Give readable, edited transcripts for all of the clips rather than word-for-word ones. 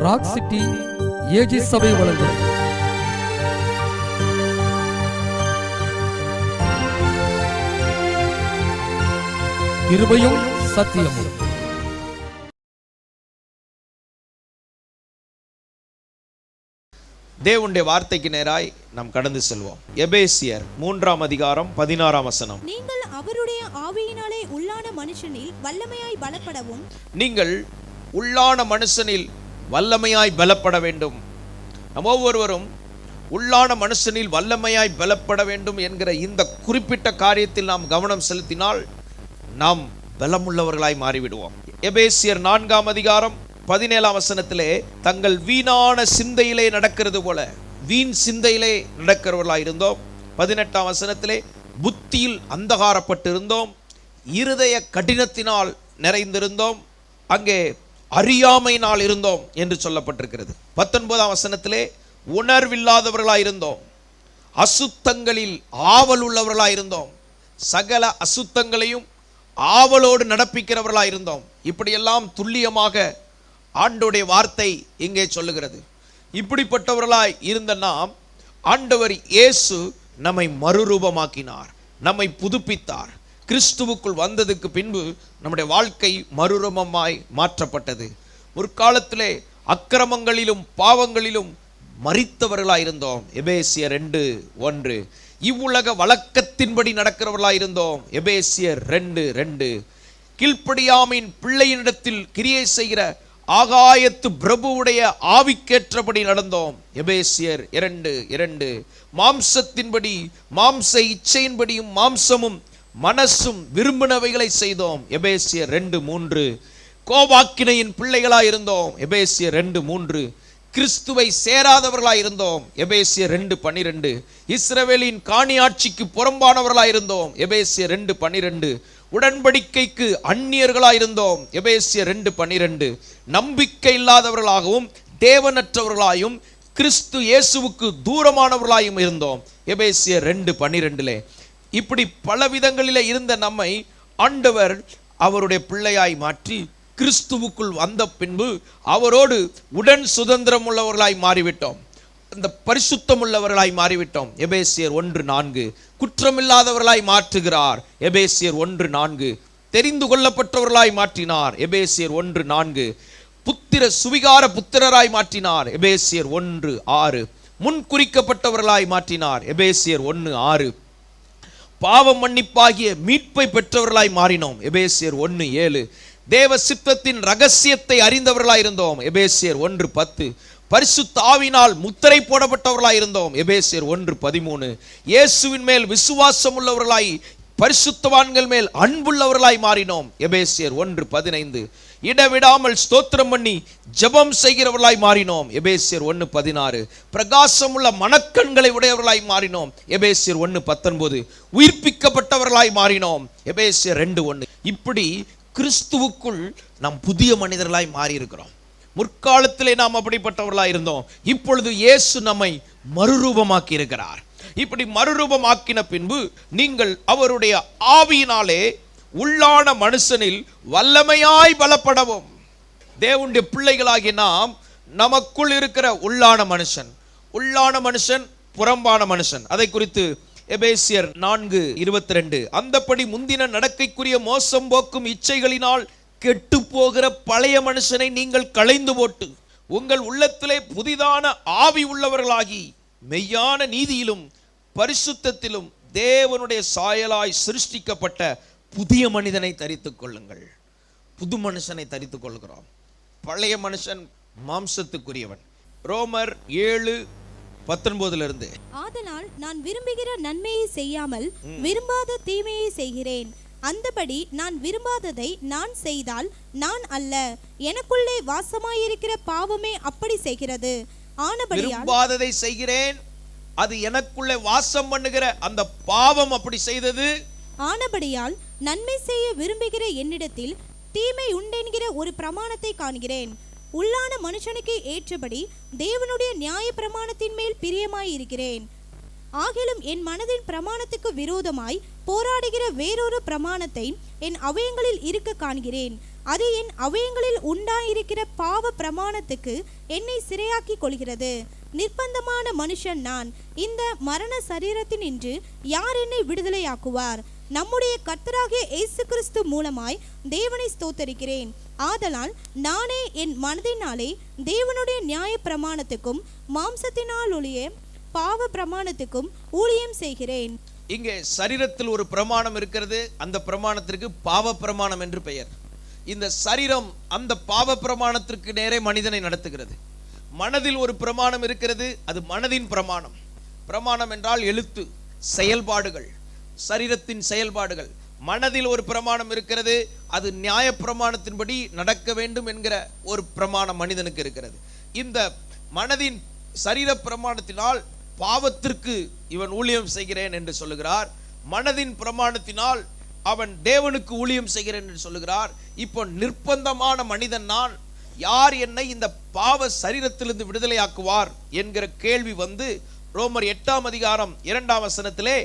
Rock City AG சபை வழங்கும் கிருபையும் சத்தியமும். தேவனுடைய வார்த்தைக்கு நேராய் நாம் கடந்து செல்வோம். எபேசியர் 3ஆம் அதிகாரம் 16ஆம் வசனம். நீங்கள் அவருடைய ஆவியினாலே உள்ளான மனுஷனில் வல்லமையாய் பலப்படவும். நீங்கள் உள்ளான மனுஷனில் வல்லமையாய் பலப்பட வேண்டும். நம்ம ஒவ்வொருவரும் உள்ளான மனுஷனில் வல்லமையாய் பலப்பட வேண்டும் என்கிற இந்த குறிப்பிட்ட காரியத்தில் நாம் கவனம் செலுத்தினால் நாம் பலமுள்ளவர்களாய் மாறிவிடுவோம். எபேசியர் 4ஆம் அதிகாரம் 17ஆம் வசனத்திலே தங்கள் வீணான சிந்தையிலே நடக்கிறது போல வீண் சிந்தையிலே நடக்கிறவர்களாய் இருந்தோம். 18ஆம் வசனத்திலே புத்தியில் அந்தகாரப்பட்டிருந்தோம், இருதய கடினத்தினால் நிறைந்திருந்தோம், அங்கே அறியாமையினால் இருந்தோம் என்று சொல்லப்பட்டிருக்கிறது. 19ஆம் வசனத்திலே உணர்வில்லாதவர்களாய் இருந்தோம், அசுத்தங்களில் ஆவல் உள்ளவர்களாய் இருந்தோம், சகல அசுத்தங்களையும் ஆவலோடு நடப்பிக்கிறவர்களாய் இருந்தோம். இப்படியெல்லாம் துல்லியமாக ஆண்டவருடைய வார்த்தை இங்கே சொல்லுகிறது. இப்படிப்பட்டவர்களாய் இருந்த நாம், ஆண்டவர் இயேசு நம்மை மறுரூபமாக்கினார், நம்மை புதுப்பித்தார். கிறிஸ்துவுக்குள் வந்ததுக்கு பின்பு நம்முடைய வாழ்க்கை மறுரூபமாய் மாற்றப்பட்டது. முற்காலத்திலே அக்கிரமங்களிலும் பாவங்களிலும் மரித்தவர்களாய் இருந்தோம். எபேசியர் 2:1. இவ்வுலக வழக்கத்தின்படி நடக்கிறவர்களாய் இருந்தோம். எபேசியர் 2:2. கீழ்ப்படியாமையின் பிள்ளையினிடத்தில் கிரியை செய்கிற ஆகாயத்து பிரபுவுடைய ஆவிக்கேற்றபடி நடந்தோம். எபேசியர் 2:2. மாம்சத்தின்படி மாம்ச இச்சையின்படியும் மாம்சமும் மனசும் விரும்பினவைகளை செய்தோம். எபேசியர் 2:3. கோபாக்கினையின் பிள்ளைகளாய் இருந்தோம். எபேசியர் 2:3. கிறிஸ்துவை சேராதவர்களாய் இருந்தோம். எபேசியர் 2:12. இஸ்ரவேலின் காணியாட்சிக்கு புறம்பானவர்களாய் இருந்தோம். எபேசியர் 2:12. உடன்படிக்கைக்கு அந்நியர்களாய் இருந்தோம். எபேசியர் 2:12. நம்பிக்கை இல்லாதவர்களாகவும் தேவனற்றவர்களாயும் கிறிஸ்து இயேசுவுக்கு தூரமானவர்களாயும் இருந்தோம். எபேசியர் 2:12. இப்படி பல விதங்களிலே இருந்த நம்மை ஆண்டவர் அவருடைய பிள்ளையாய் மாற்றி கிறிஸ்துவுக்குள் வந்த பின்பு அவரோடு உடன் சுதந்திரம் உள்ளவர்களாய் மாறிவிட்டோம். அந்த பரிசுத்தம் உள்ளவர்களாய் மாறிவிட்டோம். எபேசியர் 1:4. குற்றமில்லாதவர்களாய் மாற்றுகிறார். எபேசியர் 1:4. தெரிந்து கொள்ளப்பட்டவர்களாய் மாற்றினார். எபேசியர் 1:4. புத்திர சுவிகார புத்திரராய் மாற்றினார். எபேசியர் 1:6. முன் குறிக்கப்பட்டவர்களாய் மாற்றினார். எபேசியர் 1:6. பாவ மன்னிப்பாகிய மீட்பை பெற்றவர்களாய் மாறினோம். எபேசியர் 1:7. தேவ சித்தத்தின் ரகசியத்தை அறிந்தவர்களாய் இருந்தோம். எபேசியர் 1:10. பரிசுத்த ஆவியினால் முத்திரை போடப்பட்டவர்களாய் இருந்தோம். எபேசியர் 1:13. இயேசுவின் மேல் விசுவாசம் உள்ளவர்களாய் பரிசுத்தவான்கள் மேல் அன்புள்ளவர்களாய் மாறினோம். எபேசியர் 1:15. இடவிடாமல் ஸ்தோத்திரம் பண்ணி ஜெபம் செய்கிறவர்களாய் மாறினோம். எபேசியர் 1:16. பிரகாசமுள்ள மனக்கண்களை உடையவர்களாய் மாறினோம். எபேசியர் 1:19. உயிர்ப்பிக்கப்பட்டவர்களாய் மாறினோம். எபேசியர் 2:1. இப்படி கிறிஸ்துவுக்குள் நாம் புதிய மனிதர்களாய் மாறி இருக்கிறோம். முற்காலத்திலே நாம் அப்படிப்பட்டவர்களாய் இருந்தோம். இப்பொழுது இயேசு நம்மை மறுரூபமாக்கி இருக்கிறார். இப்படி மறுரூபமாக்கின பின்பு நீங்கள் அவருடைய ஆவியினாலே உள்ளான மனுஷனில் வல்லமையாய் பலப்படவும். தேவனுடைய பிள்ளைகளாகிய நாம், நமக்குள் இருக்கிற உள்ளான மனுஷன் புறம்பான மனுஷன். அதை குறித்து எபேசியர் 4:22. அந்தப்படி முந்தின நடக்கைக்குரிய மோசம் போக்கும் இச்சைகளினால் கெட்டு போகிற பழைய மனுஷனை நீங்கள் களைந்து போட்டு உங்கள் உள்ளத்திலே புதிதான ஆவி உள்ளவர்களாகி மெய்யான நீதியிலும் பரிசுத்தத்திலும் தேவனுடைய சாயலாய் சிருஷ்டிக்கப்பட்ட புதிய மனிதனை தரித்துக் கொள்ளுங்கள். புது மனுஷனை தரித்துக் கொள்கிறோம். பழைய மனுஷன் மாம்சத்துக்குரியவன். ரோமர் 7:19. ஆதலால் நான் விரும்புகிற நன்மையை செய்யாமல் விரும்பாத தீமையை செய்கிறேன். அந்தபடி நான் விரும்பாததை நான் செய்தால் நான் அல்ல, எனக்குள்ளே வாசமாயிருக்கிற பாவமே அப்படி செய்கிறது. ஆனபடியால் விரும்பாததை செய்கிறேன், அது எனக்குள்ளே வாசம் பண்ணுகிற அந்த பாவம் அப்படி செய்தது. ஆனபடியால் நன்மை செய்ய விரும்புகிற என்னிடத்தில் தீமை உண்டென்கிற ஒரு பிரமாணத்தை காண்கிறேன். உள்ளான மனுஷனுக்கு ஏற்றபடி தேவனுடைய நியாய பிரமாணத்தின் மேல் பிரியமாயிருக்கிறேன். ஆகிலும் என் மனதின் பிரமாணத்துக்கு விரோதமாய் போராடுகிற வேறொரு பிரமாணத்தை என் அவயங்களில் இருக்க காண்கிறேன். அது என் அவயங்களில் உண்டாயிருக்கிற பாவ பிரமாணத்துக்கு என்னை சிறையாக்கி கொள்கிறது. நிர்பந்தமான மனுஷன் நான். இந்த மரண சரீரத்தினின்று யார் என்னை விடுதலையாக்குவார்? நம்முடைய கர்த்தராகிய இயேசு கிறிஸ்து மூலமாய் தேவனை ஸ்தோத்தரிக்கிறேன். ஆதலால் நானே என் மனதினாலே தேவனுடைய நியாய பிரமாணத்துக்கும் மாம்சத்தினாலுடைய பாவ பிரமாணத்துக்கும் ஊழியம் செய்கிறேன். இங்கே சரீரத்தில் ஒரு பிரமாணம் இருக்கிறது. அந்த பிரமாணத்திற்கு பாவ பிரமாணம் என்று பெயர். இந்த சரீரம் அந்த பாவ பிரமாணத்திற்கு நேரே மனிதனை நடத்துகிறது. மனதில் ஒரு பிரமாணம் இருக்கிறது. அது மனதின் பிரமாணம். பிரமாணம் என்றால் எழுத்து, செயல்பாடுகள், சரீரத்தின் செயல்பாடுகள். மனதில் ஒரு பிரமாணம் இருக்கிறது. அது நியாய பிரமாணத்தின்படி நடக்க வேண்டும் என்கிற ஒரு பிரமாணம் மனிதனுக்கு இருக்கிறது. இந்த மனதின் சரீர பிரமாணத்தினால் பாவத்திற்கு இவன் ஊழியம் செய்கிறேன் என்று சொல்லுகிறார். மனதின் பிரமாணத்தினால் அவன் தேவனுக்கு ஊழியம் செய்கிறேன் என்று சொல்லுகிறார். இப்போ நிர்பந்தமான மனிதன் நான். யார் என்னை இந்த பாவ சரீரத்திலிருந்து விடுதலையாக்குவார் என்கிற கேள்வி வந்து ரோமர் 8ஆம் அதிகாரம் 2ஆம் வசனத்திலே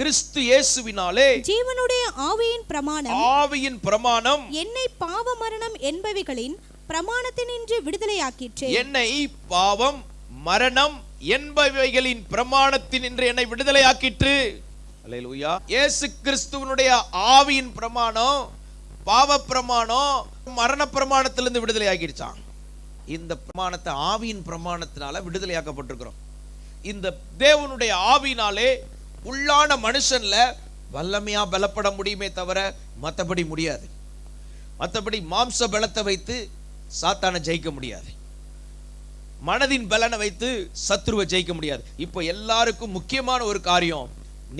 கிறிஸ்து இயேசுவினாலே ஜீவனுடைய ஆவியின் பிரமாணம் என்னை பாவ மரணம் என்பவைகளின் பிரமாணத்தினின்று விடுதலையாக்கிற்று. என்னை பாவம் மரணம் என்பவைகளின் பிரமாணத்தினின்று என்னை விடுதலையாக்கிற்று. அல்லேலூயா. இயேசு கிறிஸ்துவினுடைய ஆவியின் பிரமாணம் பாவ பிரமாணம் மரண பிரமாணத்திலிருந்து விடுதலை ஆகிடுச்சான். இந்த பிரமாணத்தை ஆவியின் பிரமாணத்தினால விடுதலையாக்கப்பட்டிருக்கிறோம். இந்த தேவனுடைய ஆவியினாலே உள்ளான மனுஷன்ல வல்லமையா பலப்பட முடியுமே தவிர மற்றபடி முடியாது. மற்றபடி மாம்ச பலத்தை வைத்து சாத்தானை ஜெயிக்க முடியாது. மனதின் பலனை வைத்து சத்ருவை ஜெயிக்க முடியாது. இப்போ எல்லாருக்கும் முக்கியமான ஒரு காரியம்,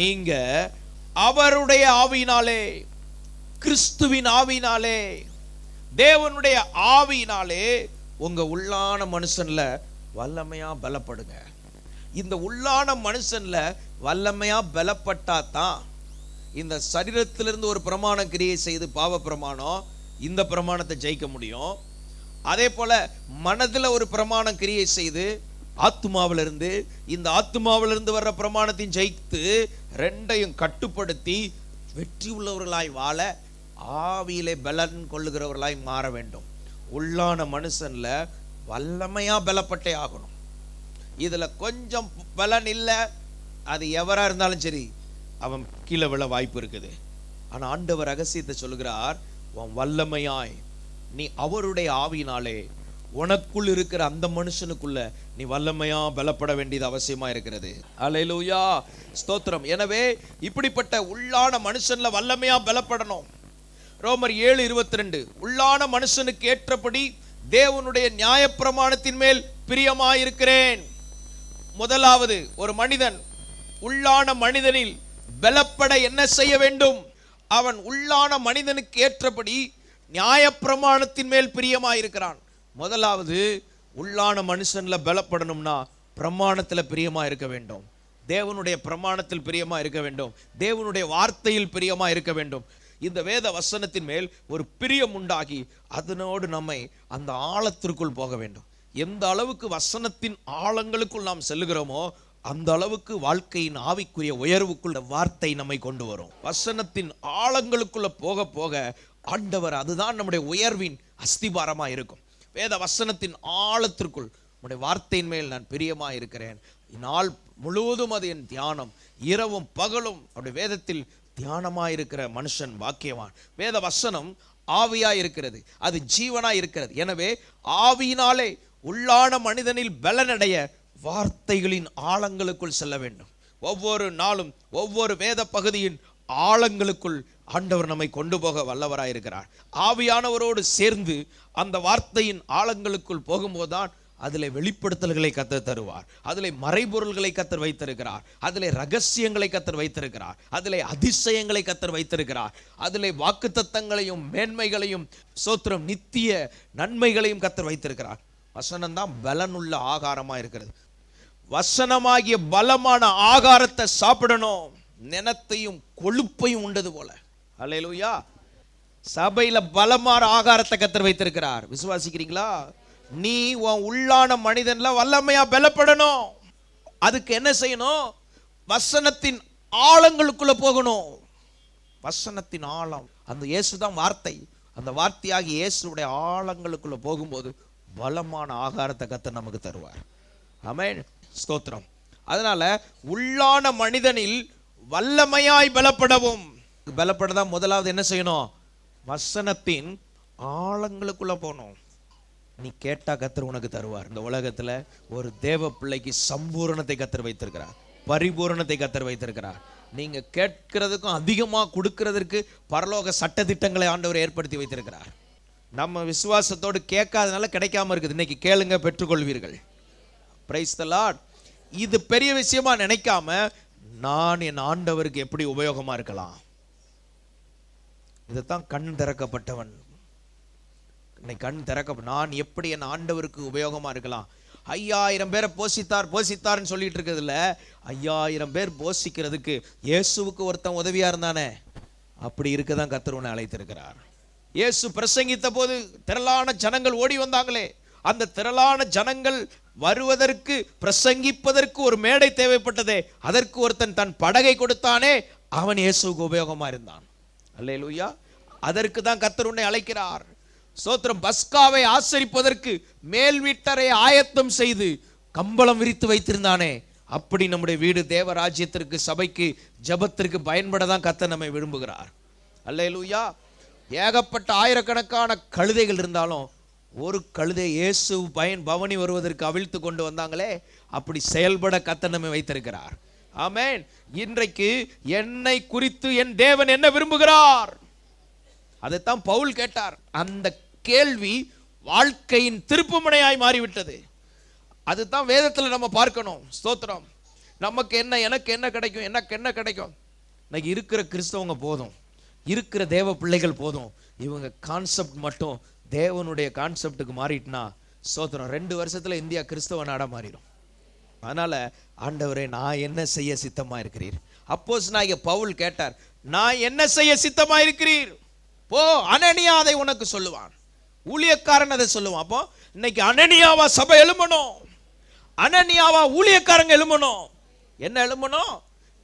நீங்க அவருடைய ஆவியினாலே, கிறிஸ்துவின் ஆவியினாலே, தேவனுடைய ஆவியினாலே உங்க உள்ளான மனுஷன்ல வல்லமையா பலப்படுங்க. இந்த உள்ளான மனுஷன்ல வல்லமையா பலப்பட்டா தான் இந்த சரீரத்திலிருந்து ஒரு பிரமாணம் கிரியை செய்து பாவ பிரமாணம் இந்த பிரமாணத்தை ஜெயிக்க முடியும். அதே போல மனதுல ஒரு பிரமாணம் கிரியை செய்து ஆத்துமாவிலிருந்து இந்த ஆத்துமாவிலிருந்து வர்ற பிரமாணத்தையும் ஜெயித்து ரெண்டையும் கட்டுப்படுத்தி வெற்றி உள்ளவர்களாய் வாழ ஆவியிலே பலன் கொள்ளுகிறவர்களாய் மாற வேண்டும். உள்ளான மனுஷன்ல வல்லமையா பலப்பட்டே ஆகணும். இதுல கொஞ்சம் பலன் இல்லை, அது எவரா இருந்தாலும் சரி அவன் கீழே விழ வாய்ப்பு இருக்குது. ஆனா ஆண்டவர் ரகசியத்தை சொல்லுகிறார், உன் வல்லமையாய் நீ அவருடைய ஆவியினாலே உனக்குள் இருக்கிற அந்த மனுஷனுக்குள்ள நீ வல்லமையா பலப்பட வேண்டியது அவசியமா இருக்கிறது. அல்லேலூயா, ஸ்தோத்திரம். எனவே இப்படிப்பட்ட உள்ளான மனுஷன்ல வல்லமையா பலப்படணும். ரோமர் 7:22 உள்ளான மனுஷனுக்கு ஏற்றபடி தேவனுடைய நியாயப்பிரமாணத்தின் மேல் பிரியமாயிருக்கிறேன். முதலாவது, ஒரு மனிதன் உள்ளான மனிதனில் பலப்பட என்ன செய்ய வேண்டும்? அவன் உள்ளான மனிதனுக்கு ஏற்றபடி நியாயப்பிரமாணத்தின் மேல் பிரியமாயிருக்கிறான். முதலாவது, உள்ளான மனுஷன்ல பலப்படணும்னா பிரமாணத்துல பிரியமா இருக்க வேண்டும். தேவனுடைய பிரமாணத்தில் பிரியமா இருக்க வேண்டும். தேவனுடைய வார்த்தையில் பிரியமா இருக்க வேண்டும். இந்த வேத வசனத்தின் மேல் ஒரு பிரியம் உண்டாகி அதனோடு நம்மை அந்த ஆழத்திற்குள் போக வேண்டும். எந்த அளவுக்கு வசனத்தின் ஆழங்களுக்குள் நாம் செல்லுகிறோமோ அந்த அளவுக்கு வாழ்க்கையின் ஆவிக்குரிய உயர்வுக்குள்ள வார்த்தை நம்மை கொண்டு வரும். வசனத்தின் ஆழங்களுக்குள்ள போக போக ஆண்டவர், அதுதான் நம்முடைய உயர்வின் அஸ்திபாரமா இருக்கும். வேத வசனத்தின் ஆழத்திற்குள் நம்முடைய வார்த்தையின் மேல் நான் பிரியமா இருக்கிறேன். நாள் முழுவதும் அது என் தியானம். இரவும் பகலும் அவருடைய வேதத்தில் தியானமாயிருக்கிற மனுஷன் பாக்கியவான். வேத வசனம் ஆவியாய் இருக்கிறது, அது ஜீவனாய் இருக்கிறது. எனவே ஆவியினாலே உள்ளான மனிதனில் பலனடைய வார்த்தைகளின் ஆழங்களுக்குள் செல்ல வேண்டும். ஒவ்வொரு நாளும் ஒவ்வொரு வேத பகுதியின் ஆழங்களுக்குள் ஆண்டவர் நம்மை கொண்டு போக வல்லவராயிருக்கிறார். ஆவியானவரோடு சேர்ந்து அந்த வார்த்தையின் ஆழங்களுக்குள் போகும்போதுதான் அதிலே வெளிப்படுத்தல்களை கர்த்தர் தருவார். அதிலே மறைபொருள்களை கர்த்தர் வைத்திருக்கிறார். அதிலே ரகசியங்களை கர்த்தர் வைத்திருக்கிறார். அதிலே அதிசயங்களை கர்த்தர் வைத்திருக்கிறார். அதிலே வாக்குத்தத்தங்களையும் மேன்மைகளையும் சோத்திரம் நித்திய நன்மைகளையும் கர்த்தர் வைத்திருக்கிறார். வசனம் தான் பலனுள்ள ஆகாரமா இருக்கிறது. வசனமாகிய பலமான ஆகாரத்தை சாப்பிடணும். நினத்தையும் கொழுப்பையும் உண்டது போல. அல்லேலூயா. சபையில பலமான ஆகாரத்தை கர்த்தர் வைத்திருக்கிறார். விசுவாசிக்கிறீங்களா? நீ உன் உள்ளான மனிதன்ல வல்லமையா பலப்படணும். அதுக்கு என்ன செய்யணும்? வசனத்தின் ஆழங்களுக்குள்ள போகணும். வசனத்தின் ஆழம். அந்த இயேசு தான் வார்த்தை. அந்த வார்த்தையாகி இயேசுடைய ஆழங்களுக்குள்ள போகும்போது பலமான ஆகாரத்தை கர்த்தர் நமக்கு தருவார். ஆமென், ஸ்தோத்திரம். அதனால உள்ளான மனிதனில் வல்லமையாய் பலப்படவும். பலப்படதான் முதலாவது என்ன செய்யணும்? வசனத்தின் ஆழங்களுக்குள்ள போகணும். நீ கேட்டா கர்த்தர் உனக்கு தருவார். இந்த உலகத்துல ஒரு தேவ பிள்ளைக்கு சம்பூரணத்தை கர்த்தர் வைத்திருக்கிறார், பரிபூரணத்தை கர்த்தர் வைத்திருக்கிறார். நீங்க கேட்கிறதுக்கும் அதிகமா கொடுக்கிறதுக்கு பரலோக சட்ட திட்டங்களை ஆண்டவர் ஏற்படுத்தி வைத்திருக்கிறார். நம்ம விசுவாசத்தோடு கேட்காதனால கிடைக்காம இருக்குது. இன்னைக்கு கேளுங்க, பெற்றுக்கொள்வீர்கள். Price the Lord. இது பெரிய விஷயமா நினைக்காம நான் என் ஆண்டவருக்கு எப்படி உபயோகமா இருக்கலாம், இதைத்தான் கண் திறக்கப்பட்டவன். கண் திறக்க நான் எப்படி என் ஆண்டவருக்கு உபயோகமா இருக்கலாம். 5000 பேரை போஷித்தார்னு சொல்லிட்டு இருக்கிறதுல 5000 பேர் போஷிக்கிறதுக்கு இயேசுவுக்கு ஒருத்தன் உதவியா இருந்தானே, அப்படி இருக்கதான் கர்த்தர் உன்னை அழைத்திருக்கிறார். இயேசு பிரசங்கித்த போது திரளான ஜனங்கள் ஓடி வந்தாங்களே, அந்த திரளான ஜனங்கள் வருவதற்கு பிரசங்கிப்பதற்கு ஒரு மேடை தேவைப்பட்டதே, அதற்கு ஒருத்தன் தன் படகை கொடுத்தானே, அவன் இயேசுவுக்கு உபயோகமா இருந்தான். அல்லேலூயா. அதற்கு தான் கர்த்தர் உன்னை அழைக்கிறார். ஸ்தோத்திரம். பஸ்காவை ஆசரிப்பதற்கு மேல் வீட்டரை ஆயத்தம் செய்து கம்பளம் விரித்து வைத்திருந்தானே, அப்படி நம்முடைய வீடு தேவராஜ்யத்திற்கு, சபைக்கு, ஜபத்திற்கு பயன்படதான் கர்த்தர் நம்மை விரும்புகிறார். அல்லேலூயா. ஏகப்பட்ட ஆயிரக்கணக்கான கழுதைகள் இருந்தாலும் ஒரு கழுதை இயேசு பவனி வருவதற்கு அவிழ்த்து கொண்டு வந்தாங்களே, அப்படி செயல்பட கர்த்தர் நம்மை வைத்திருக்கிறார். ஆமென். இன்றைக்கு என்னை குறித்து என் தேவன் என்ன விரும்புகிறார், அதைத்தான் பவுல் கேட்டார். அந்த கேள்வி வாழ்க்கையின் திருப்புமுனையாய் மாறிவிட்டது. அதுதான் வேதத்துல நம்ம பார்க்கணும். ஸ்தோத்திரம். நமக்கு என்ன, எனக்கு என்ன கிடைக்கும், எனக்கு என்ன கிடைக்கும். இன்னைக்கு இருக்கிற கிறிஸ்தவங்க போதும், இருக்கிற தேவ பிள்ளைகள் போதும். இவங்க கான்செப்ட் மட்டும் தேவனுடைய கான்செப்டுக்கு மாறிட்டுனா ஸ்தோத்திரம் 2 வருஷத்துல இந்தியா கிறிஸ்தவ நாடா மாறிடும். அதனால ஆண்டவரே, நான் என்ன செய்ய சித்தமா இருக்கிறீர்? அப்போஸ்தலனாகிய பவுல் கேட்டார், நான் என்ன செய்ய சித்தமா இருக்கிறீர்? போ, அனனியா அதை உனக்கு சொல்லுவான். ஊழியக்காரன் அதை சொல்லுவான். அப்போ இன்னைக்கு அனனியாவா சபை எழும்பணும், அனனியாவா ஊழியக்காரங்க எழும்பணும். என்ன எழும்பணும்?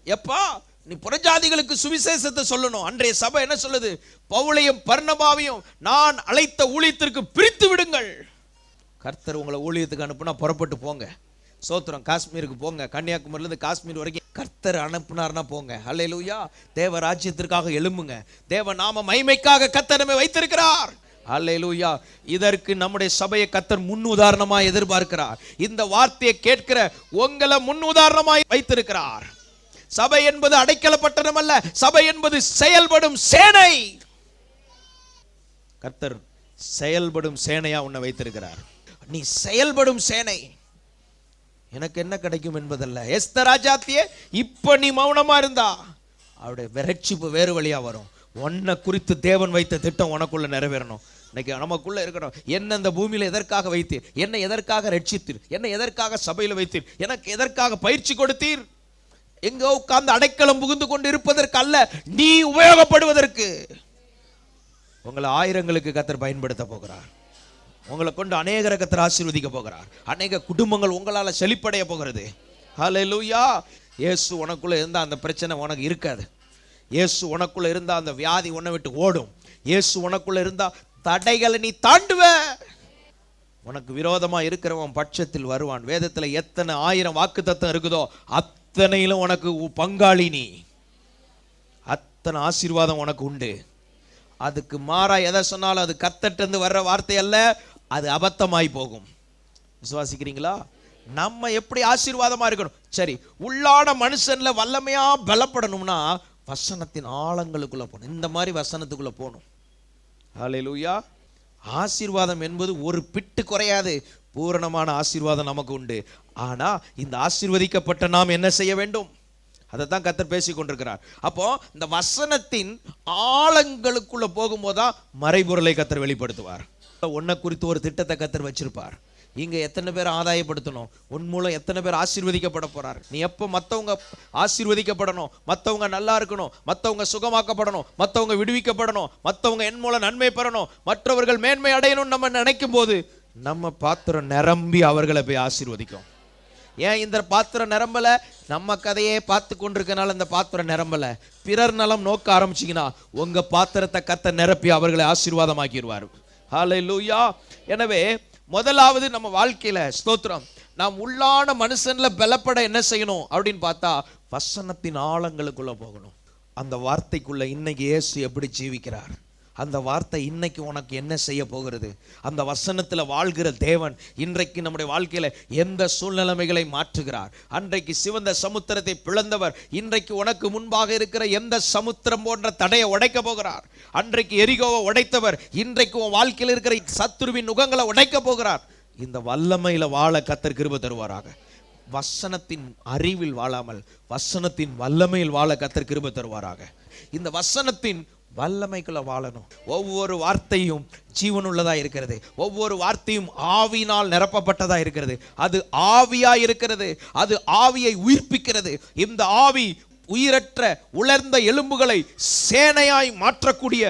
எப்பா நீ புறஜாதிகளுக்கு சுவிசேஷத்தை சொல்லணும். அன்றைய சபை என்ன சொல்லுது? பவுலையும் பர்னபாவையும் நான் அழைத்த ஊழியத்திற்கு பிரித்து விடுங்கள். கர்த்தர் உங்களை ஊழியத்துக்கு அனுப்புனா புறப்பட்டு போங்க. சோத்திரம். காஷ்மீருக்கு போங்க, கன்னியாகுமரியில இருந்து காஷ்மீர் வரைக்கும் கர்த்தர் அனுப்புனார்னா போங்க. அல்லேலூயா. தேவ ராஜ்யத்திற்காக எழும்புங்க. தேவ நாம மகிமைக்காக கர்த்தர் நம்மை வைத்திருக்கிறார். அல்லேலூயா. இதற்கு நம்முடைய சபையை கர்த்தர் முன் உதாரணமாய் எதிர்பார்க்கிறார். இந்த வார்த்தையை கேட்கிற உங்களை முன் உதாரணமாய் வைத்திருக்கிறார். சபை என்பது அடைக்கல பட்டணம் அல்ல, சபை என்பது செயல்படும் சேனை. கர்த்தர் செயல்படும் சேனையா உன்னை வைத்திருக்கிறார். நீ செயல்படும் சேனை. எனக்கு என்ன கிடைக்கும் என்பதல்ல. எஸ்தர் ராஜாத்தியே, இப்ப நீ மௌனமா இருந்தா அவருடைய ரட்சிப்பு வேறு வழியா வரும். உன்னை குறித்து தேவன் வைத்த திட்டம் உனக்குள்ள நிறைவேறணும். இன்னைக்கு நமக்குள்ள இருக்கணும். என்ன இந்த பூமியில எதற்காக வைத்தீர்? என்ன எதற்காக ரட்சித்தீர்? என்ன எதற்காக சபையில வைத்தீர்? எனக்கு எதற்காக பயிற்சி கொடுத்தீர்? எங்க உட்கார்ந்து அடைக்கலம் புகுந்து கொண்டு இருப்பதற்கு அல்ல, நீ உபயோகப்படுவதற்கு. உங்களை ஆயிரங்களுக்கு கர்த்தர் பயன்படுத்த போகிறார். உங்களை கொண்டு அநேகரை கர்த்தர் ஆசீர்வதிக்க போகிறார். அநேக குடும்பங்கள் உங்களால செழிப்படைய போகிறது. ஹல்லேலூயா. இயேசு உனக்குள்ள இருந்தா அந்த பிரச்சனை உனக்கு இருக்காது. இயேசு உனக்குள்ள இருந்தா அந்த வியாதி உன்னை விட்டு ஓடும். இயேசு உனக்குள்ள இருந்தா தடைகளை நீ தாண்டுவ. உனக்கு விரோதமா இருக்கிறவன் பட்சத்தில் வருவான். வேதத்துல எத்தனை 1000 வாக்குத்தத்தம் இருக்குதோ அத்தனையிலும் உனக்கு பங்காளி. நீ அத்தனை ஆசீர்வாதம் உனக்கு உண்டு. அதுக்கு மாறா எதை சொன்னாலும் அது கர்த்தர்ட்ட வர்ற வார்த்தை அல்ல, அது அபத்தமாய் போகும். விசுவாசிக்கிறீங்களா? நம்ம எப்படி ஆசீர்வாதமா இருக்கணும்? சரி, உள்ளான மனுஷன்ல வல்லமையா பலப்படணும்னா வசனத்தின் ஆழங்களுக்குள்ள போகணும். இந்த மாதிரி வசனத்துக்குள்ள போகணும். ஹல்லேலூயா. ஆசீர்வாதம் என்பது ஒரு பிட்டு குறையாது. பூரணமான ஆசீர்வாதம் நமக்கு உண்டு. ஆனா இந்த ஆசீர்வதிக்கப்பட்ட நாம் என்ன செய்ய வேண்டும்? அதைத்தான் கர்த்தர் பேசி கொண்டிருக்கிறார். அப்போ இந்த வசனத்தின் ஆழங்களுக்குள்ள போகும்போதுதான் மறைபொருளை கர்த்தர் வெளிப்படுத்துவார். உன்னை குறித்து ஒரு திட்டத்தை கர்த்தர் வச்சிருப்பார். இங்க எத்தனை பேர் ஆதாயப்படுத்தணும், உன் மூலம் எத்தனை பேர் ஆசீர்வதிக்கப்பட போறார். நீ எப்போ மற்றவங்க ஆசீர்வதிக்கப்படணும், மற்றவங்க நல்லா இருக்கணும், மற்றவங்க சுகமாக்கப்படணும், மற்றவங்க விடுவிக்கப்படணும், மற்றவங்க என் மூலம் நன்மை பெறணும், மற்றவர்கள் மேன்மை அடையணும் நம்ம நினைக்கும் போது நம்ம பாத்திரம் நிரம்பி அவர்களை போய் ஆசீர்வதிக்கும். ஏன் இந்த பாத்திரம் நிரம்பல? நம்ம கதையே பார்த்து கொண்டிருக்கனால இந்த பாத்திரம் நிரம்பல. பிறர் நலம் நோக்க ஆரம்பிச்சீங்கன்னா உங்க பாத்திரத்தை கர்த்தர் நிரப்பி அவர்களை ஆசீர்வாதமாக்கிடுவார். ஹல்லேலூயா. எனவே முதலாவது நம்ம வாழ்க்கையில ஸ்தோத்திரம், நாம் உள்ளான மனுஷன்ல பலப்பட என்ன செய்யணும் அப்படின்னு பார்த்தா வசனத்தின் ஆழங்களுக்குள்ள போகணும். அந்த வார்த்தைக்குள்ள இன்னைக்கு இயேசு எப்படி ஜீவிக்கிறார், அந்த வார்த்தை இன்னைக்கு உனக்கு என்ன செய்ய போகிறது, அந்த வசனத்துல வாழ்கிற தேவன் இன்றைக்கு நம்முடைய வாழ்க்கையில எந்த சூழ்நிலைமைகளை மாற்றுகிறார். அன்றைக்கு சிவந்த சமுத்திரத்தை பிளந்தவர் இன்றைக்கு உனக்கு முன்பாக இருக்கிற எந்த சமுத்திரம் போன்ற தடையை உடைக்க போகிறார். அன்றைக்கு எரிகோவை உடைத்தவர் இன்றைக்கு உன் வாழ்க்கையில் இருக்கிற சத்துருவின் நுகங்களை உடைக்க போகிறார். இந்த வல்லமையில வாழ கர்த்தர் கிருபை தருவாராக. வசனத்தின் அறிவில் வாழாமல் வசனத்தின் வல்லமையில் வாழ கர்த்தர் கிருபை தருவாராக. இந்த வசனத்தின் வல்லமைக்குள்ள வாழணும். ஒவ்வொரு வார்த்தையும் ஜீவனுள்ளதா இருக்கிறது. ஒவ்வொரு வார்த்தையும் ஆவியினால் நிரப்பப்பட்டதா இருக்கிறது. அது ஆவியா இருக்கிறது. அது ஆவியை உயிர்ப்பிக்கிறது. இந்த ஆவி உயிரற்ற உலர்ந்த எலும்புகளை சேனையாய் மாற்றக்கூடிய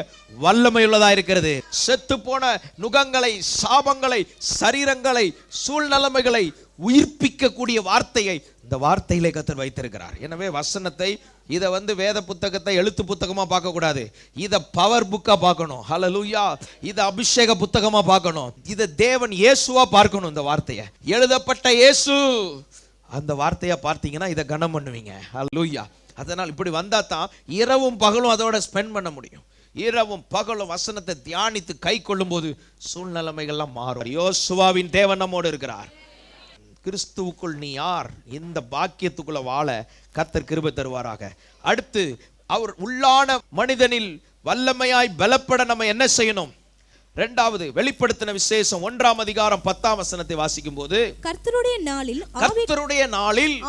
வல்லமையுள்ளதா இருக்கிறது. செத்து போன நுகங்களை, சாபங்களை, சரீரங்களை, சூழ்நிலைமைகளை உயிர்ப்பிக்கக்கூடிய வார்த்தையை இந்த வார்த்தையிலே கர்த்தர் வைத்திருக்கிறார். எனவே வசனத்தை இதை வேத புத்தகத்தை எழுத்து புத்தகமா பார்க்க கூடாது. இதை பவர் புக்கா பார்க்கணும். ஹல்லேலூயா. இதை அபிஷேக புத்தகமா பார்க்கணும். இதை தேவன் இயேசுவா பார்க்கணும். இந்த வார்த்தையை எழுதப்பட்ட இயேசு அந்த வார்த்தையா பார்த்தீங்கன்னா இதை கனம் பண்ணுவீங்க. ஹல்லேலூயா. அதனால் இப்படி வந்தா தான் இரவும் பகலும் அதோட ஸ்பெண்ட் பண்ண முடியும். இரவும் பகலும் வசனத்தை தியானித்து கை கொள்ளும் போது சூழ்நிலைமைகள்லாம் மாறும். யோசுவாவின் தேவன் நம்மோடு இருக்கிறார். கிறிஸ்துவுக்குள் நீ யார்? இந்த பாக்கியத்துக்குள்ள வாழ கர்த்தர் கிருபை தருவாராக. அடுத்து அவர் உள்ளான மனிதனில் வல்லமையாய் பலப்பட நம்ம என்ன செய்யணும்? இரண்டாவது வெளிப்படுத்தின விசேஷம் 1ஆம் அதிகாரம் 10ஆம் வசனத்தை வாசிக்கும் போது கர்த்தருடைய நாளில்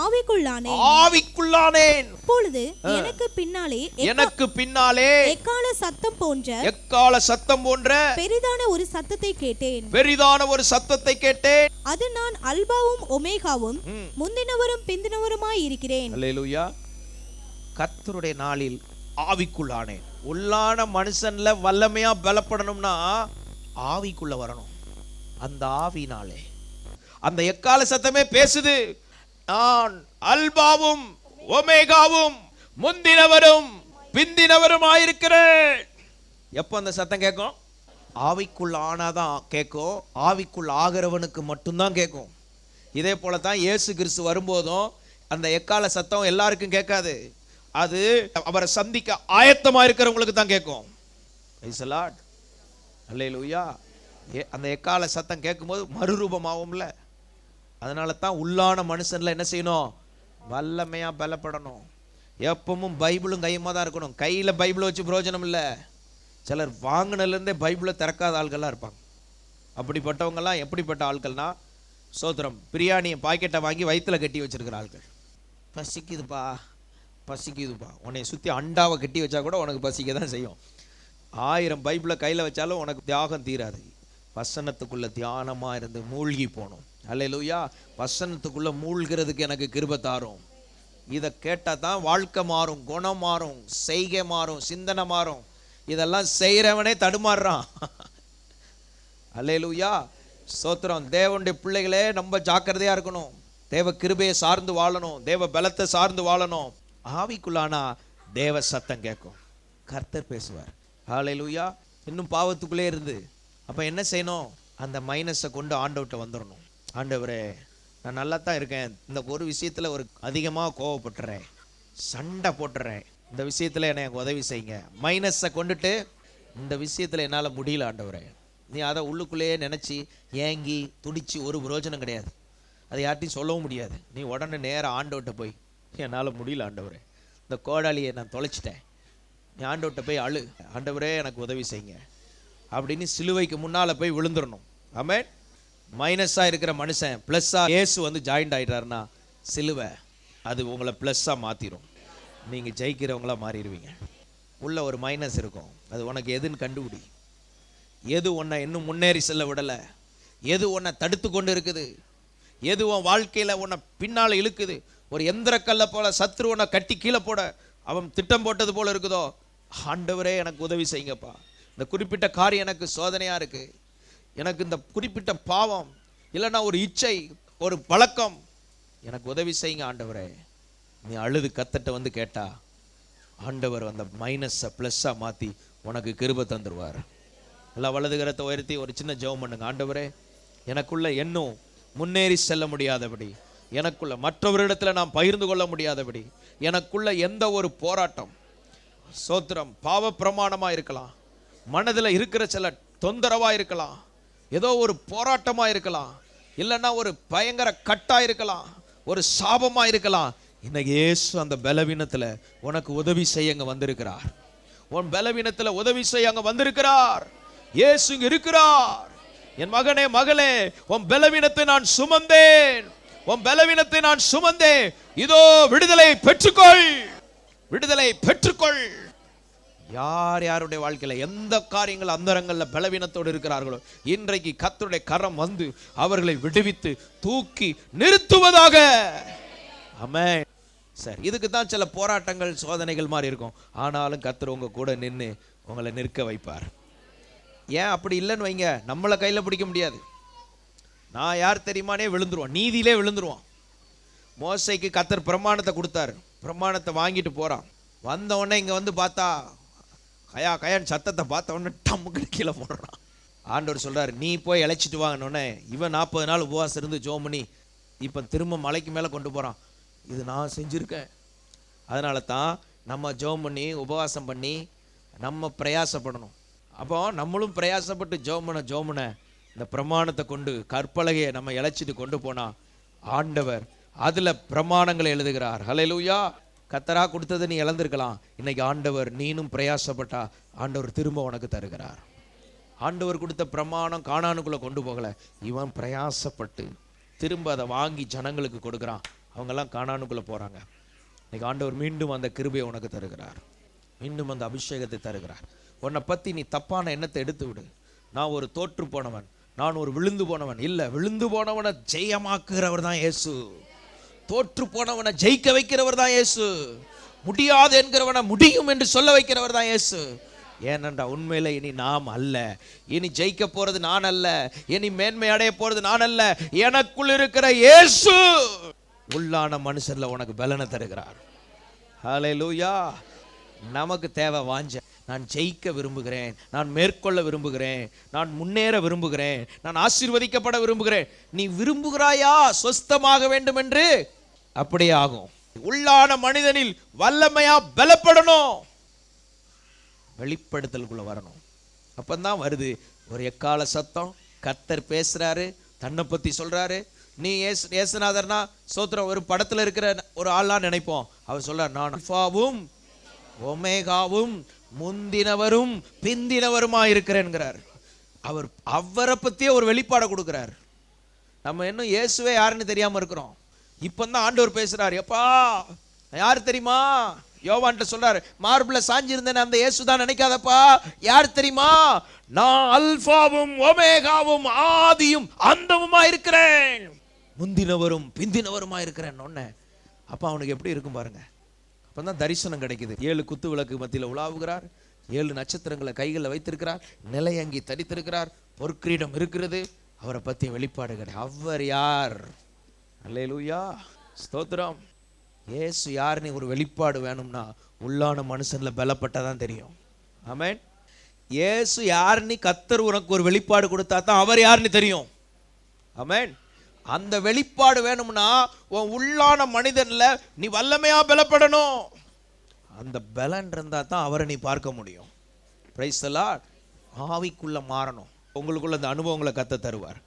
ஆவிக்குள்ளானேன். அப்பொழுது எனக்கு பின்னாலே எக்காள சத்தம் போன்ற பெரிதான ஒரு சத்தத்தை கேட்டேன். அது நான் அல்பாவும் ஒமேகாவும் முந்தினவரும் பிந்தினவருமாய் இருக்கிறேன். அல்லேலூயா. கர்த்தருடைய நாளில் ஆவிக்குள்ளானேன். உள்ளான மனுஷன்ல வல்லமையா பலப்படணும்னா ஆவிக்குள்ள வரணும். அந்த ஆவினாலே அந்த எக்கால சத்தமே பேசுது, நான் அல்பாவும் ஒமேகாவும் முந்தினவரும் பிந்தினவரும் ஆயிருக்கிறேன். எப்போ அந்த சத்தம் கேட்கும்? ஆவிக்குள் ஆனாதான் கேட்கும். ஆவிக்குள் ஆகிறவனுக்கு மட்டும்தான் கேட்கும். இதே போலதான் இயேசு கிறிஸ்து வரும்போதும் அந்த எக்கால சத்தம் எல்லாருக்கும் கேட்காது. அது அவரை சந்திக்க ஆயத்தமா இருக்கிறவங்களுக்கு தான் கேட்கும். Praise the Lord. அல்லேலூயா. அந்த எக்கால சத்தம் கேட்கும்போது மறுரூபமாகும்ல. அதனால தான் உள்ளான மனுஷன்ல என்ன செய்யணும்? வல்லமையா பலப்படணும். எப்பவும் பைபிளும் கையுமா தான் இருக்கணும். கையில பைபிளை வச்சு பிரயோஜனம் இல்லை. சிலர் வாங்கினிலிருந்தே பைபிளை திறக்காத ஆட்கள்லாம் இருப்பாங்க. அப்படிப்பட்டவங்கெல்லாம் எப்படிப்பட்ட ஆட்கள்னா, சோத்திரம், பிரியாணியை பாக்கெட்டை வாங்கி வயிற்றுல கட்டி வச்சிருக்கிற ஆட்கள். பசிக்குதுப்பா உன்னை சுற்றி அண்டாவை கட்டி வச்சா கூட உனக்கு பசிக்க தான் செய்யும். 1000 பைபிளை கையில் வச்சாலும் உனக்கு தியாகம் தீராது. வசனத்துக்குள்ள தியானமாக இருந்து மூழ்கி போகணும். அல்லேலூயா. வசனத்துக்குள்ள மூழ்கிறதுக்கு எனக்கு கிருபை தாரும். இதை கேட்டால் தான் வாழ்க்கை மாறும், குணம் மாறும், செய்கை மாறும், சிந்தனை மாறும். இதெல்லாம் செய்கிறவனே தடுமாறுறான். அல்லேலூயா. ஸ்தோத்திரம். தேவனுடைய பிள்ளைகளே நம்ம ஜாக்கிரதையாக இருக்கணும். தேவ கிருபையை சார்ந்து வாழணும். தேவ பலத்தை சார்ந்து வாழணும். ஆவிக்குள்ளானா தேவ சத்தம் கேட்கும். கர்த்தர் பேசுவார். ஹல்லேலூயா. இன்னும் பாவத்துக்குள்ளே இருந்து அப்ப என்ன செய்யணும்? அந்த மைனஸை கொண்டு ஆண்டவர்கிட்ட வந்துடணும். ஆண்டவரே, நான் நல்லா தான் இருக்கேன், இந்த ஒரு விஷயத்துல ஒரு அதிகமாக கோவப்பட்டுறேன், சண்டை போட்டுறேன், இந்த விஷயத்துல எனக்கு உதவி செய்யுங்க. மைனஸை கொண்டுட்டு இந்த விஷயத்துல என்னால் முடியல ஆண்டவரே, நீ அதை உள்ளுக்குள்ளேயே நினச்சி ஏங்கி துடிச்சு ஒரு பிரயோஜனம் கிடையாது. அதை யார்ட்டையும் சொல்லவும் முடியாது. நீ உடனே நேராக ஆண்டவர்கிட்ட போய், என்னால் முடியல ஆண்டவரே, இந்த கோடாலியை நான் தொலைச்சிட்டேன், நீ ஆண்டவர்கிட்ட போய் அழு, ஆண்டவரே எனக்கு உதவி செய்யுங்க அப்படின்னு சிலுவைக்கு முன்னால் போய் விழுந்துடணும். ஆமென். மைனஸாக இருக்கிற மனுஷன் ப்ளஸ்ஸாக இயேசு வந்து ஜாயிண்ட் ஆகிட்டாருன்னா சிலுவை அது உங்களை ப்ளஸ்ஸாக மாற்றிடும். நீங்கள் ஜெயிக்கிறவங்களா மாறிடுவீங்க. உள்ள ஒரு மைனஸ் இருக்கும், அது உனக்கு எதுன்னு கண்டுபிடி. எது உன்னை இன்னும் முன்னேறி செல்ல விடலை, எது உன்னை தடுத்து கொண்டு இருக்குது, எது உன் வாழ்க்கையில் உன்னை பின்னால் இழுக்குது. ஒரு எந்திரக்கல்லை போல சத்ரு உன்னை கட்டி கீழே போட அவன் திட்டம் போட்டது போல இருக்குதோ, ஆண்டவரே எனக்கு உதவி செய்யுங்கப்பா, இந்த குறிப்பிட்ட காரியம் எனக்கு சோதனையாக இருக்குது, எனக்கு இந்த குறிப்பிட்ட பாவம் இல்லைன்னா ஒரு இச்சை, ஒரு பழக்கம், எனக்கு உதவி செய்யுங்க ஆண்டவரே. நீ அழுது கத்தட்ட வந்து கேட்டா ஆண்டவர் அந்த மைனஸை ப்ளஸ்ஸாக மாற்றி உனக்கு கிருபை தந்துடுவார். எல்லாம் வலது கரத்தை உயர்த்தி ஒரு சின்ன ஜெபம் பண்ணுங்க. ஆண்டவரே, எனக்குள்ள இன்னும் முன்னேறி செல்ல முடியாதபடி, எனக்குள்ள மற்றவரிடத்தில் நான் பகிர்ந்து கொள்ள முடியாதபடி, எனக்குள்ள எந்த ஒரு போராட்டம், சோத்திரம், பாவ பிரமாணமாக இருக்கலாம், மனதில் இருக்கிற சில தொந்தரவாக இருக்கலாம், ஏதோ ஒரு போராட்டமாக இருக்கலாம், இல்லைன்னா ஒரு பயங்கர கட்டாக இருக்கலாம், ஒரு சாபமாக இருக்கலாம். இன்னைக்கு இயேசு அந்த பலவீனத்தில் உனக்கு உதவி செய்ய அங்கே வந்திருக்கிறார். உன் பலவீனத்தில் உதவி செய்ய அங்கே வந்திருக்கிறார். இயேசு இங்கே இருக்கிறார். என் மகனே, மகளே, உன் பலவீனத்தை நான் சுமந்தேன், உன் பலவீனத்தை நான் சுமந்தேன். இதோ விடுதலை பெற்றுக்கொள், விடுதலை பெற்றுக்கொள். யார் யாருடைய வாழ்க்கையில எந்த காரியங்கள் அந்தரங்கள்ல பலவீனத்தோடு இருக்கிறார்களோ, இன்றைக்கு கர்த்தருடைய கரம் வந்து அவர்களை விடுவித்து தூக்கி நிறுத்துவதாக. ஆமென். சரி, இதுக்கு தான் சில போராட்டங்கள் சோதனைகள் மாதிரி இருக்கும். ஆனாலும் கர்த்தர் உங்க கூட நின்று உங்களை நிற்க வைப்பார். ஏன் அப்படி இல்லைன்னு வைங்க, நம்மளை கையில் பிடிக்க முடியாது. நான் யார் தெரியுமானே விழுந்துருவான், நீதியிலே விழுந்துருவான். மோசைக்கு கர்த்தர் பிரமாணத்தை கொடுத்தாரு. பிரமாணத்தை வாங்கிட்டு போறான். வந்த உடனே இங்க வந்து பார்த்தா கயா கயான் சத்தத்தை பார்த்த உடனே டம்முக்கு கீழே போடுறான். ஆண்டவர் சொல்றாரு, நீ போய் இழைச்சிட்டு வாங்கன்னொடனே இவன் 40 நாள் உபவாசம் இருந்து ஜெபம் பண்ணி இப்போ திரும்ப மலைக்கு மேலே கொண்டு போகிறான். இது நான் செஞ்சுருக்கேன். அதனால தான் நம்ம ஜெபம் பண்ணி உபவாசம் பண்ணி நம்ம பிரயாசப்படணும். அப்போ நம்மளும் பிரயாசப்பட்டு ஜெபம் பண்ண இந்த பிரமாணத்தை கொண்டு கற்பலகையை நம்ம இழைச்சிட்டு கொண்டு போனால் ஆண்டவர் அதில் பிரமாணங்களை எழுதுகிறார். ஹல்லேலூயா. கர்த்தரா கொடுத்ததை நீ இழந்திருக்கலாம். இன்னைக்கு ஆண்டவர் நீனும் பிரயாசப்பட்டா ஆண்டவர் திரும்ப உனக்கு தருகிறார். ஆண்டவர் கொடுத்த பிரமாணம் கானானுக்குள்ளே கொண்டு போகலை, இவன் பிரயாசப்பட்டு திரும்ப அதை வாங்கி ஜனங்களுக்கு கொடுக்குறான். அவங்கெல்லாம் கானானுக்குள்ளே போகிறாங்க. இன்னைக்கு ஆண்டவர் மீண்டும் அந்த கிருபையை உனக்கு தருகிறார், மீண்டும் அந்த அபிஷேகத்தை தருகிறார். உன்னை பற்றி நீ தப்பான எண்ணத்தை எடுத்து விடு. நான் ஒரு தோற்று போனவன், நான் ஒரு விழுந்து போனவன் இல்லை. விழுந்து போனவனை ஜெயமாக்குகிறவர் தான் இயேசு. தோற்று போனவனை ஜெயிக்க வைக்கிறவர் தான் இயேசு. முடியாது என்கிறவனை முடியும் என்று சொல்ல வைக்கிறவர் தான் இயேசு. ஏனென்றா உண்மையில இனி நாம் அல்ல, இனி ஜெயிக்க போறது நான் அல்ல, இனி மேன்மை அடைய போறது நான் அல்ல, எனக்குள் இருக்கிற இயேசு உள்ளான மனுஷன்ல உனக்கு பலனை தருகிறார். ஹல்லேலூயா. நமக்கு தேவை வாஞ்ச. நான் ஜெயிக்க விரும்புகிறேன், நான் மேற்கொள்ள விரும்புகிறேன், நான் முன்னேற விரும்புகிறேன், நான் ஆசீர்வதிக்கப்பட விரும்புகிறேன். நீ விரும்புகிறாயா சொஸ்தமாக வேண்டும் என்று? அப்படியே ஆகும். உள்ளான மனிதனில் வல்லமையா பலப்படணும், வெளிப்படுத்தலுக்குள்ள வரணும். அப்பந்தான் வருது ஒரு எக்கால சத்தம். கர்த்தர் பேசுறாரு, தன்னை பத்தி சொல்றாரு. நீ ஏசுநாதர்னா சோத்திரம் ஒரு படத்துல இருக்கிற ஒரு ஆள்லாம் நினைப்போம். அவர் சொல்றார், நான் அல்பாவும் ஒமேகாவும் முந்தினவரும் பிந்தினவருமா இருக்கிறேன்கிறார். அவரை பத்தியே ஒரு வெளிப்பாடை கொடுக்கிறார். நம்ம இன்னும் இயேசுவே யாருன்னு தெரியாம இருக்கிறோம். இப்பந்தான் ஆண்டவர் பேசுறாரு. எப்பா யார் தெரியுமா? யோவான்ட்ட சொல்றாரு, மார்பிள சாஞ்சிருந்தேன் அந்த இயேசு தான் நினைக்காதப்பா. யார் தெரியுமா? நான் அல்பாவும் ஒமேகாவும் ஆதியும் அந்தமுமா இருக்கிறேன், முந்தினவரும் பிந்தினவருமா இருக்கிறேன். ஒன்ன அப்ப அவனுக்கு எப்படி இருக்கும் பாருங்க. அப்பதான் தரிசனம் கிடைக்குது. 7 குத்து விளக்கு மத்தியில் உலாவுகிறார், 7 நட்சத்திரங்களை கைகளில் வைத்திருக்கிறார், நிலையங்கி தரித்திருக்கிறார், பொற்கிரீடம் இருக்கிறது. அவரை பத்தி வெளிப்பாடு கிடையாது. அவர் யார்? அல்லேலூயா, ஸ்தோத்திரம். இயேசு யாருன்னு ஒரு வெளிப்பாடு வேணும்னா உள்ளான மனுஷன்ல பலப்பட்டாதான் தெரியும். ஆமென். இயேசு யாருன்னு கர்த்தர் உனக்கு ஒரு வெளிப்பாடு கொடுத்தா தான் அவர் யாருன்னு தெரியும். ஆமென். அந்த வெளிப்பாடு வேணும்னா உன் உள்ளான மனிதன்ல நீ வல்லமையா பலப்படணும். அந்த பலன் இருந்தா தான் அவரை நீ பார்க்க முடியும். Price the Lord. ஆவிக்குள்ள மாறணும். உங்களுக்குள்ள அந்த அனுபவங்களை கர்த்தர் தருவார்.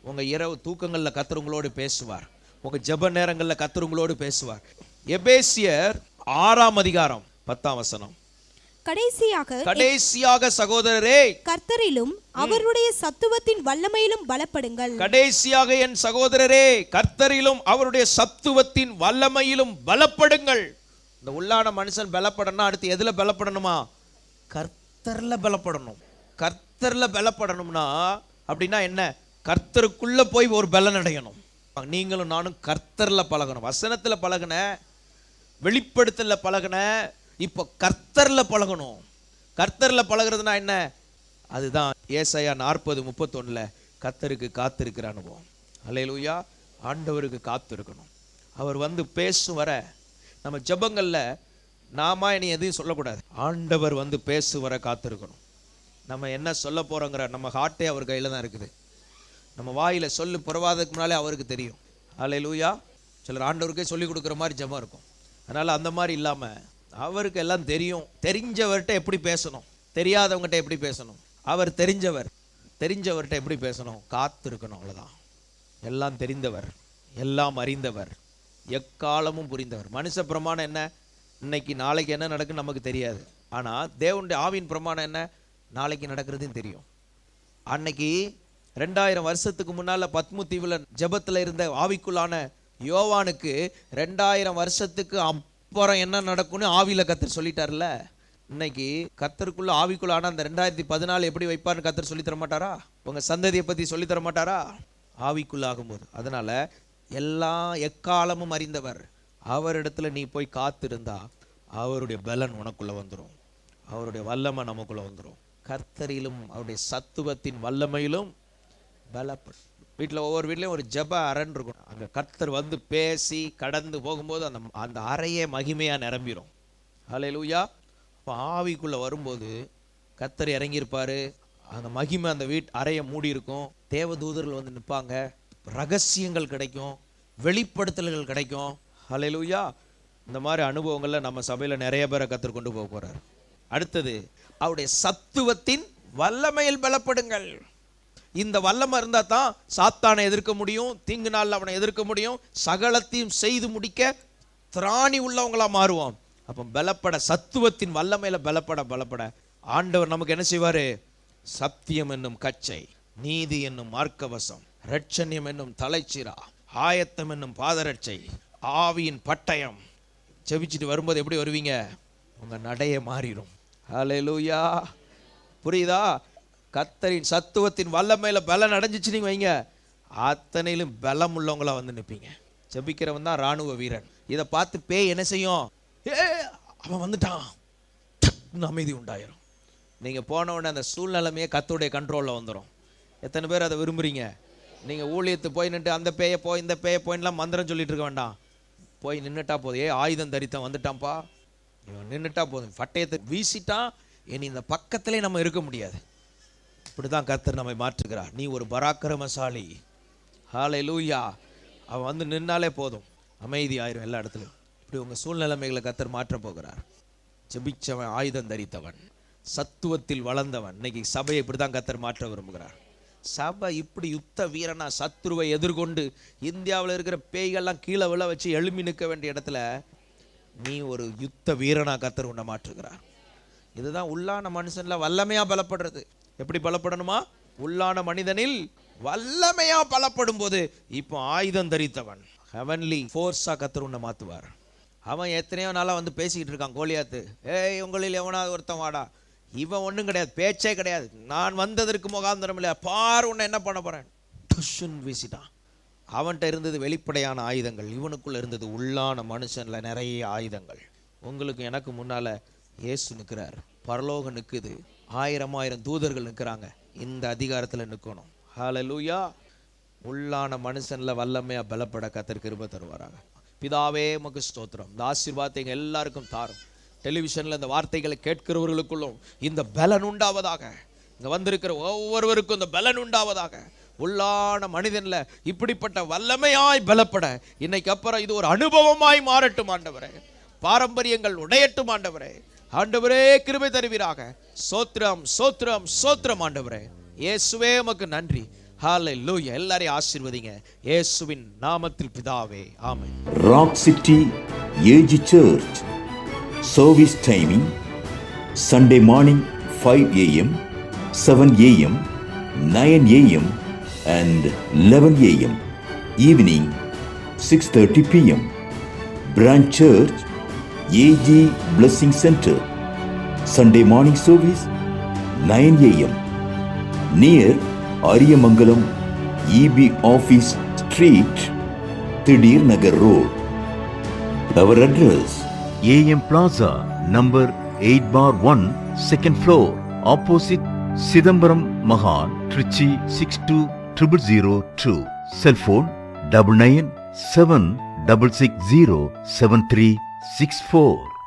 உங்க இரவு தூக்கங்கள்ல கர்த்தர் உங்களோடு பேசுவார். உங்க ஜெப நேரங்கள்ல கர்த்தர் உங்களோடு பேசுவார். எபேசியர் 6ஆம் அதிகாரம் 10ஆம் வசனம். கடைசியாக சகோதரரே, கர்த்தரிலும் அவருடைய சத்துவத்தின் வல்லமையிலும் பலப்படுங்கள். கடைசியாக என் சகோதரரே, கர்த்தரிலும் அவருடைய சத்துவத்தின் வல்லமையிலும் பலப்படுங்கள். இந்த உள்ளான மனுஷன் பலப்படணும். அடுத்து எதுல பலப்படணுமா? கர்த்தர்ல பலப்படணும். கர்த்தர்ல பலப்படணும்னா அப்படின்னா என்ன? கர்த்தருக்குள்ள போய் ஒரு பலன் அடையணும். நீங்களும் நானும் கர்த்தர்ல பழகணும். வசனத்துல பழகுன, வெளிப்படுத்தல பழகுன, இப்போ கர்த்தர்ல பழகணும். கர்த்தர்ல பழகிறதுனா என்ன? அதுதான் ஏசாயா 40:31 கர்த்தருக்கு காத்திருக்கிற அனுபவம். அல்லேலூயா. ஆண்டவருக்கு காத்திருக்கணும். அவர் வந்து பேசும் வர நம்ம ஜெபங்கள்ல நாம இனி எதையும் சொல்லக்கூடாது. ஆண்டவர் வந்து பேசு வர காத்திருக்கணும். நம்ம என்ன சொல்ல போறோங்கிற நம்ம ஹார்ட்டே அவர் கையில தான் இருக்குது. நம்ம வாயில சொல்லு புறவாததுக்கு முன்னாலே அவருக்கு தெரியும். அல்லேலூயா. சிலர் ஆண்டவருக்கே சொல்லி கொடுக்குற மாதிரி ஜெபம் இருக்கும். அதனால அந்த மாதிரி இல்லாம அவருக்கு எல்லாம் தெரியும். தெரிஞ்சவர்கிட்ட எப்படி பேசணும், தெரியாதவங்ககிட்ட எப்படி பேசணும், அவர் தெரிஞ்சவர்கிட்ட எப்படி பேசணும், காத்திருக்கணும். அவ்வளவுதான். எல்லாம் தெரிந்தவர், எல்லாம் அறிந்தவர், எக்காலமும் புரிந்தவர். மனுஷ பிரமாணம் என்ன, இன்னைக்கு நாளைக்கு என்ன நடக்குன்னு நமக்கு தெரியாது. ஆனா தேவனுடைய ஆவியின் பிரமாணம் என்ன, நாளைக்கு நடக்கிறதுன்னு தெரியும். அன்னைக்கு 2000 வருஷத்துக்கு முன்னால பத்மு தீவுல ஜெபத்துல இருந்த ஆவிக்குள்ளான யோவானுக்கு 2000 வருஷத்துக்கு அப்புறம் என்ன நடக்கும்னு ஆவியில கர்த்தர் சொல்லிட்டார்ல. இன்னைக்கு கர்த்தருக்குள்ள ஆவிக்குள்ளான அந்த 2014 எப்படி வைப்பார்னு கர்த்தர் சொல்லி தர மாட்டாரா? உங்க சந்ததியை பத்தி சொல்லி தர மாட்டாரா? ஆவிக்குள்ளாகும் போது. அதனால எல்லாம் எக்காலமும் அறிந்தவர். அவரிடத்துல நீ போய் காத்திருந்தா அவருடைய பலன் உனக்குள்ள வந்துடும், அவருடைய வல்லமை நமக்குள்ள வந்துடும். கர்த்தரிலும் அவருடைய சத்துவத்தின் வல்லமையிலும் பலப்படும். வீட்டில் ஒவ்வொரு வீட்லையும் ஒரு ஜெப அரண் இருக்கும். அங்கே கர்த்தர் வந்து பேசி கடந்து போகும்போது அந்த அறையே மகிமையா நிரம்பிடும். ஹல்லேலூயா. இப்போ ஆவிக்குள்ள வரும்போது கர்த்தர் இறங்கியிருப்பாரு. அந்த மகிமை அந்த அறையை மூடி இருக்கும். தேவதூதர்கள் வந்து நிற்பாங்க. ரகசியங்கள் கிடைக்கும், வெளிப்படுத்தல்கள் கிடைக்கும். ஹல்லேலூயா. இந்த மாதிரி அனுபவங்கள்ல நம்ம சபையில நிறைய பேரை கர்த்தர் கொண்டு போக போறார். அடுத்தது அவருடைய சத்துவத்தின் வல்லமையில் பலப்படுங்கள். இந்த வல்லமை இருந்தா தான் சாத்தானை எதிர்க்க முடியும், தீங்கு நாளில் அவனை எதிர்க்க முடியும், சகலத்தையும் செய்து முடிக்க திராணி உள்ளவங்களா மாறுவோம். அப்போ பலப்பட, சத்துவத்தின் வல்லமையில பலப்பட ஆண்டவர் நமக்கு என்ன செய்வாரு? சத்தியம் என்னும் கச்சை, நீதி என்னும் மார்க்கவசம், இரட்சண்யம் என்னும் தலைச்சீரா, ஆயத்தம் என்னும் பாதரட்சை, ஆவியின் பட்டயம். செவிச்சிட்டு வரும்போது எப்படி வருவீங்க? உங்க நடையை மாறிடும். ஹல்லேலூயா. புரியுதா? கர்த்தரின் சத்துவத்தின் வல்லமையில பலம் அடைஞ்சிச்சு நீங்க வைங்க, அத்தனையிலும் பலம் உள்ளவங்களா வந்து நிற்பீங்க. ஜெபிக்கிறவன் தான் ராணுவ வீரன். இதை பார்த்து பேய் என்ன செய்யும்? அவன் வந்துட்டான், அமைதி உண்டாயிரும். நீங்க போன உடனே அந்த சூழ்நிலைமையே கர்த்தருடைய கண்ட்ரோல்ல வந்துடும். எத்தனை பேர் அதை விரும்புறீங்க? நீங்க ஊழியத்து போய் நின்று அந்த பேய போய் இந்த பேய போயின்லாம் மந்திரம் சொல்லிட்டு இருக்க வேண்டாம். போய் நின்றுட்டா போதும். ஆயுதம் தரித்தம் வந்துட்டான்ப்பா, இவன் நின்றுட்டா போதும். பட்டயத்தை வீசிட்டான், இனி இந்த பக்கத்திலே நம்ம இருக்க முடியாது. இப்படிதான் கர்த்தர் நம்மை மாற்றுகிறார். நீ ஒரு பராக்கிரமசாலி. ஹல்லேலூயா. அவன் வந்து நின்னாலே போதும், அமைதி ஆயிரும் எல்லா இடத்துலையும். இப்படி உங்க சூழ்நிலைமைகளை கர்த்தர் மாற்ற போகிறார். ஜெபிச்சவன், ஆயுதம் தரித்தவன், சத்துவத்தில் வளர்ந்தவன். இன்னைக்கு சபையை இப்படிதான் கர்த்தர் மாற்ற விரும்புகிறார். சபை இப்படி யுத்த வீரனா சத்துருவை எதிர்கொண்டு இந்தியாவில் இருக்கிற பேய்கள்லாம் கீழே விழ வச்சு எழுப்பி நிற்க வேண்டிய இடத்துல நீ ஒரு யுத்த வீரனா கர்த்தர் உன்னை மாற்றுகிறார். இதுதான் உள்ளான மனுஷன்ல வல்லமையா பலப்படுறது. எப்படி பலப்படணுமா? உள்ளான மனிதனில் வல்லமையா பலப்படும் போது இப்போ ஆயுதம் தரித்தவன், ஹெவன்லி ஃபோர்ஸா கர்த்தர் உன்னை மாத்துவார். அவன் எத்தனையோ நாளா வந்து பேசிக்கிட்டு இருக்கான், கோலியாத்து, ஏய் உங்களில் எவனாவது ஒருத்தன் வாடா. இவன் ஒன்றும் கிடையாது, பேச்சே கிடையாது. நான் வந்ததற்கு முகாந்திரம் இல்லை, பார் உன்னை என்ன பண்ண போறேன். டுஷுன்னு வீசிட்டான். அவன்கிட்ட இருந்தது வெளிப்படையான ஆயுதங்கள், இவனுக்குள்ள இருந்தது உள்ளான மனுஷன்ல நிறைய ஆயுதங்கள். உங்களுக்கு எனக்கு முன்னால இயேசு நிற்கிறார், பரலோகம் நிற்குது, 1000 தூதர்கள் நிற்கிறாங்க. இந்த அதிகாரத்தில் நிற்கணும். ஹல்லேலூயா. உள்ளான மனுஷன்ல வல்லமையா பலப்பட கர்த்தர் கிருபை தருவாராக. பிதாவே உமக்கு ஸ்தோத்திரம். இந்த ஆசீர்வாதத்தை எங்க எல்லாருக்கும் தாரும். டெலிவிஷன்ல இந்த வார்த்தைகளை கேட்கிறவர்களுக்குள்ளும் இந்த பலன் உண்டாவதாக. இங்க வந்திருக்கிற ஒவ்வொருவருக்கும் இந்த பலன் உண்டாவதாக. உள்ளான மனிதன்ல இப்படிப்பட்ட வல்லமையாய் பலப்பட இன்னைக்கு அப்புறம் இது ஒரு அனுபவமாய் மாறட்டும் ஆண்டவரே. பாரம்பரியங்கள் உடையட்டும் ஆண்டவரே. ஆண்டவரே கிருபை தருவீராக. சோத்ரம் சோத்ரம் சோத்ரம் ஆண்டவரே. இயேசுவே உமக்கு நன்றி. ஹல்லேலூயா. எல்லாரையும் ஆசீர்வதிங்க இயேசுவின் நாமத்தில் பிதாவே. ஆமென். Rock City AG church service timing Sunday morning 5 a.m., 7 a.m., 9 a.m. and 11 a.m. Evening 6:30 p.m. Branch Church AG Blessing Center. Sunday morning service 9 a.m. near Ariyamangalam EB Office Street, Thidir Nagar Road. Our address AM Plaza, number 8/1, second floor, opposite Sidambaram Mahan, Trichy 620002. Cell phone 9997 66607364.